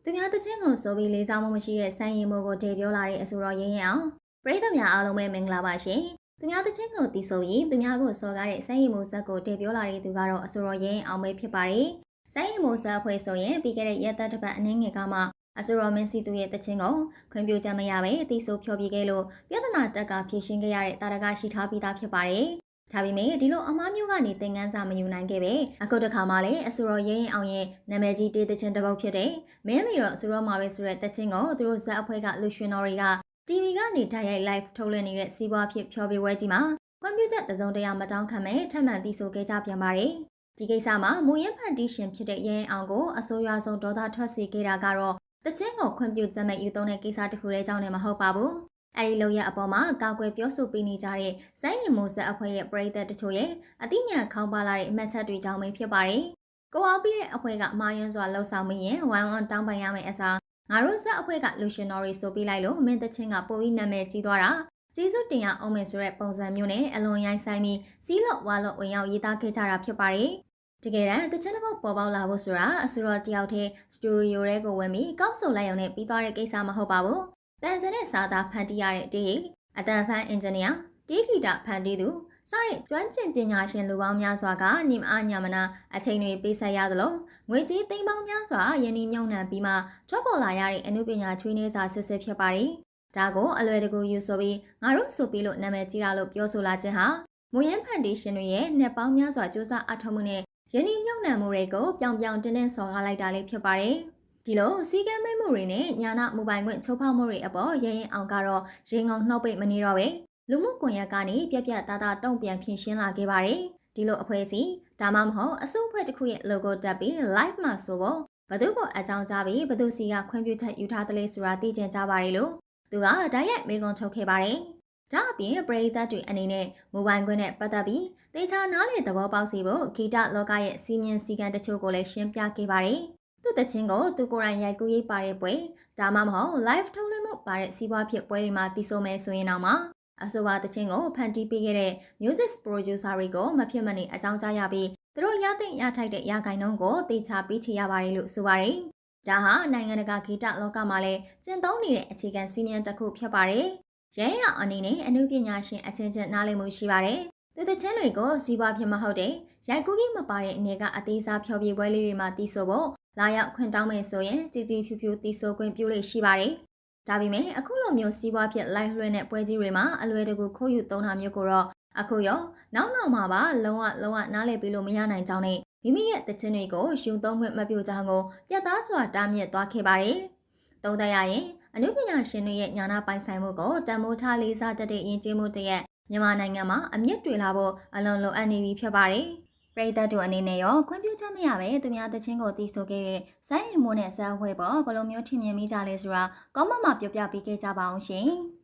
သူများတချင်းကိုဆိုပြီးလေးစားမှုမရှိတဲ့စိုင်းရင်မိုးကိုဒေပြောလာတဲ့အဆိုတော်ရင်းရင်အောင်ပရိသတ်များအားလုံးပဲမင်္ဂလာပါရှင်သူများတချင်းကိုတီးဆိုရင်သူများကိုစော်ကားတဲ့စိုင်းရင်မိုးဇက်ကိုဒေပြောလာတဲ့သူကတော့အဆိုတော်ရင်းအောင်ပဲဖြစ်ပါတယ်စိုင်းရင်မိုးဇက်အဖွဲ့ဆိုရင်ပြီးခဲ့တဲ့ရက်သက်တစ်ပတ်အနည်းငယ်ကမှအဆိုတော်မင်းစီသူရဲ့တချင်းကိုခွင့်ပြုချက်မရပဲတီးဆိုဖျော်ပြခဲ့လို့ပြဿနာတက်ကဖြေရှင်းခဲ့ရတဲ့တာရကရှိထားပြီးသားဖြစ်ပါတယ်ဒါပေမဲ့ဒီလိုအမားမျိုးကနေသင်ခန်းစာမယူနိုင်ခဲ့ပဲအခုတခါမှလည်းအဆိုတော်ရင်းအောင်ရဲ့နာမည်ကြီးတေးသချင်းတစ်ပုဒ်ဖြစ်တဲ့မင်းမီတော့အဆိုတော်မှာပဲဆိုတဲ့သချင်းကိုသူတို့ဇက်အဖွဲ့ကလူရှင်တော်တွေက TV ကနေဓာတ်ရိုက် live ထုတ်လွှင့်နေတဲ့စီးပွားဖြစ်ဖျော်ဖြေပွဲကြီးမှာကွန်ပျူတာတစုံတရာမတောင်းခံမဲ့ထပ်မံတီးဆိုခဲ့ကြပြန်ပါတယ်ဒီကိစ္စမှာမူရင်းဖန်တီးရှင်ဖြစ်တဲ့ရင်းအောင်ကိုအစိုးရဆုံးဒေါသထွက်စေခဲ့တာကတော့တချင်းကိုခွင့်ပြုချက်မဲ့ယူသုံးတဲ့ကိစ္စတစ်ခုတည်းကြောင့်လည်းမဟုတ်ပါဘူးအဲဒီလိုရအပေါ်မှာကာကွယ်ပြောဆိုပေးနေကြတဲ့စိုင်းရင်မိုးဆက်အဖွဲ့ရဲ့ပရိသတ်တချို့ရဲ့အသိဉာဏ်ခေါင်းပါလာတဲ့အမှတ်ချက်တွေကြောင့်ပဲဖြစ်ပါတယ်။ကိုအောင်ပြီးတဲ့အဖွဲ့ကမာယွန်းစွာလှုပ်ဆောင်မရင်ဝိုင်းဝန်းတောင်းပန်ရမယ့်အစားငါတို့ဆက်အဖွဲ့ကလူရှင်တော်တွေဆိုပြီးလိုက်လို့မင်းတချင်းကပိုပြီးနာမည်ကြီးသွားတာကျေးဇူးတင်ရအောင်မယ်ဆိုတဲ့ပုံစံမျိုးနဲ့အလွန်ရိုင်းဆိုင်ပြီးစီးလော့ဝါလော့ဝင်ရောက်ရေးသားခဲ့ကြတာဖြစ်ပါတယ်။တကယ်တမ်းတချင်းတစ်ပုဒ်ပေါ်ပေါက်လာဖို့ဆိုတာအစတော်တယောက်တည်းစတူဒီယိုထဲကိုဝင်ပြီးကောက်ဆိုလိုက်ရုံနဲ့ပြီးသွားတဲ့ကိစ္စမဟုတ်ပါဘူး။တန်စတဲ့စာသားဖန်တီးရတဲ့တေးအတန်ဖန်အင်ဂျင်နီယာတေးဂီတာဖန်တီးသူစတဲ့ကျွမ်းကျင်ပညာရှင်လူပေါင်းများစွာကနိမအားညာမနာအချိန်တွေပေးဆက်ရသလိုငွေကြေးသိန်းပေါင်းများစွာယင်းနှမြုံနှံပြီးမှထွက်ပေါ်လာရတဲ့အမှုပညာချွေးနှဲစာစစ်စစ်ဖြစ်ပါတယ်။ဒါကိုအလွယ်တကူယူဆိုပြီးငါတို့ဆိုပြီးလို့နာမည်ကြီးတာလို့ပြောဆိုလာခြင်းဟာမူရင်းဖန်တီးရှင်တွေရဲ့နှစ်ပေါင်းများစွာစူးစမ်းအထောက်မှုနဲ့ယင်းနှမြုံနှံမှုတွေကိုပြောင်ပြောင်တင်းတင်းဆော်ကားလိုက်တာလေးဖြစ်ပါတယ်။ဒီလိုစီကံမိတ်မှုတွေနဲ့ညာနာမိုဘိုင်းခွင့်ချိုးဖောက်မှုတွေအပေါ်ရရင်အောင်ကတော့ရင်ငုံနှုတ်ပိတ်မနေတော့ပဲလူမှုကွန်ရက်ကနေပြက်ပြက်သားသားတုံ့ပြန်ဖြည့်ရှင်းလာခဲ့ပါတယ်ဒီလိုအဖွဲ့အစည်းဒါမှမဟုတ်အစုအဖွဲ့တစ်ခုရဲ့ logo တက်ပြီး live မှာဆိုဖို့ဘသူကိုအကြောင်းကြားပြီးဘသူစီကခွင့်ပြုချက်ယူထားတယ်လဲဆိုတာသိချင်ကြပါတယ်လို့သူကဓာတ်ရိုက်မေးခွန်းထုတ်ခဲ့ပါတယ်ဒါအပြင်ပရိသတ်တွေအနေနဲ့မိုဘိုင်းခွင့်နဲ့ပတ်သက်ပြီးသေချာနားလေသဘောပေါက်စေဖို့ဂီတလောကရဲ့စီမင်းစည်းကမ်းတချို့ကိုလည်းရှင်းပြခဲ့ပါတယ်သူ့တချင်းကိုသူကိုယ်တိုင်ရိုက်ကူးရေးပါတဲ့ပွဲဒါမှမဟုတ် live ထုတ်လွှင့်မှုပါတဲ့စီးပွားဖြစ်ပွဲတွေမှာတည်ဆိုမယ်ဆိုရင်တော့မှအဆိုပါတချင်းကိုဖန်တီးပေးခဲ့တဲ့ music producer တွေကိုမဖြစ်မနေအကြောင်းကြားရပြီးသူတို့ရတဲ့ရထိုက်တဲ့ရဂိုင်နှုန်းကိုတေချာပေးချေရပါတယ်လို့ဆိုပါတယ်။ဒါဟာနိုင်ငံတကာဂီတလောကမှာလည်းကျင့်သုံးနေတဲ့အခြေခံစည်းမျဉ်းတစ်ခုဖြစ်ပါတယ်။ရဲရအနေနဲ့အမှုပညာရှင်အချင်းချင်းနားလည်မှုရှိပါတယ်။သူတချင်းတွေကိုစီးပွားဖြစ်မဟုတ်တဲ့ရိုက်ကူးကြီးမပါတဲ့အနေကအသေးစားဖျော်ဖြေပွဲလေးတွေမှာတီးဆိုဖို့လာရောက်ခွင့်တောင်းမယ်ဆိုရင်ကြီးကြီးဖြူဖြူတီးဆိုခွင့်ပြုလို့ရှိပါတယ်။ဒါပေမဲ့အခုလိုမျိုးစီးပွားဖြစ်လိုက်လွှင့်တဲ့ပွဲကြီးတွေမှာအလွယ်တကူခိုးယူသုံးတာမျိုးကိုတော့အခုရောနောက်မှာပါလုံးဝနားလည်ပြီးလို့မရနိုင်ကြောင်းနဲ့မိမိရဲ့တခြင်းတွေကိုရှုံသုံးခွင့်မပြုကြောင်းကိုပြတ်သားစွာတားမြစ်သွားခဲ့ပါတယ်။သုံးသပ်ရရင်အနုပညာရှင်တွေရဲ့ညာနာပိုင်ဆိုင်မှုကိုတန်မိုးထားလေးစားတတ်တဲ့ယဉ်ကျေးမှုတရက်မြန်မာနိုင်ငံမှာအမြင့်တွေလာဖို့အလွန်လိုအပ်နေပြီဖြစ်ပါတယ်။ပရိသတ်တို့အနေနဲ့ရောခွင့်ပြုချက်မရပဲသူများတခြင်းကိုတီးဆိုခဲ့တဲ့စိုင်းရင်မိုးနဲ့ဇက်ဝဲပေါ်ဘယ်လိုမျိုးထင်မြင်မိကြလဲဆိုတာကောမန့်မှာပြောပြပေးခဲ့ကြပါအောင်ရှင်။